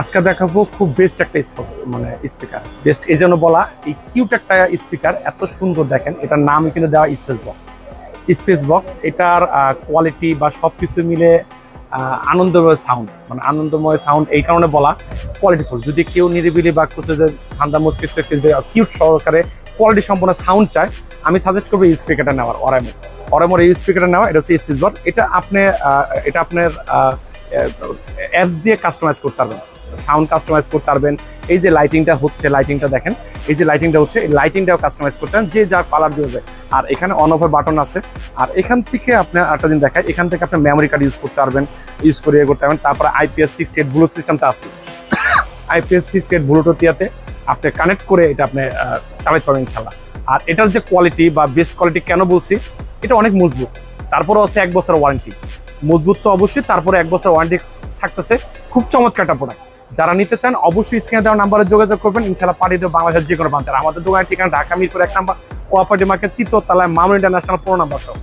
আজকে দেখাবো খুব বেস্ট একটা মানে স্পিকার। বেস্ট এই জন্য বলা, এই কিউট একটা স্পিকার, এত সুন্দর দেখেন। এটার নাম কিন্তু দেওয়া স্পেস বক্স। স্পেস বক্স এটার কোয়ালিটি বা সবকিছু মিলে আনন্দময় সাউন্ড, মানে আনন্দময় সাউন্ড এই কারণে বলা কোয়ালিটিফুল। যদি কেউ নিরিবিলি বা খুঁজে ঠান্ডা মুসকিট কিউট সহকারে কোয়ালিটি সম্পন্ন সাউন্ড চায়, আমি সাজেস্ট করবো এই স্পিকারটা নেওয়ার। অরামোর এই স্পিকারটা নেওয়া। এটা হচ্ছে স্পেস বক্স। এটা আপনার অ্যাপস দিয়ে কাস্টমাইজ করতে পারবেন, সাউন্ড কাস্টমাইজ করতে পারবেন। এই যে লাইটিংটা হচ্ছে, লাইটিংটা দেখেন, এই যে লাইটিংটা হচ্ছে, এই লাইটিংটাও কাস্টমাইজ করতে পারেন যে যার কালার দিয়ে। আর এখানে অন অফের বাটন আছে। আর এখান থেকে আপনার একটা দিন দেখায়, এখান থেকে আপনি মেমোরি কার্ড ইউজ করতে পারবেন, ইউজ করে করতে পারবেন। তারপরে IP68 ব্লুটুথ সিস্টেমটা আছে। IP68 ব্লুটুথ ইয়াতে আপনি কানেক্ট করে এটা আপনি চালাতে পারবেন ইনশাল্লাহ। আর এটার যে কোয়ালিটি বা বেস্ট কোয়ালিটি কেন বলছি, এটা অনেক মজবুত। তারপরেও আছে 1 বছর ওয়ারেন্টি। মজবুত তো অবশ্যই, তারপরে 1 বছর ওয়ারেন্টি থাকতেছে। খুব চমৎকার একটা প্রোডাক্ট। যারা নিতে চান অবশ্যই স্ক্রিনে দেওয়া নাম্বারে যোগাযোগ করবেন, ইনশাল্লাহ পাঠিয়ে দেবো বাংলাদেশের যে কোনো প্রান্তে। আমাদের দোকানের ঠিকানা ঢাকা মিরপুর 1 নম্বর কোঅপারেটিভ মার্কেট 3য় তলায়, মামুন ইন্টারন্যাশনাল 15 নম্বর শপ।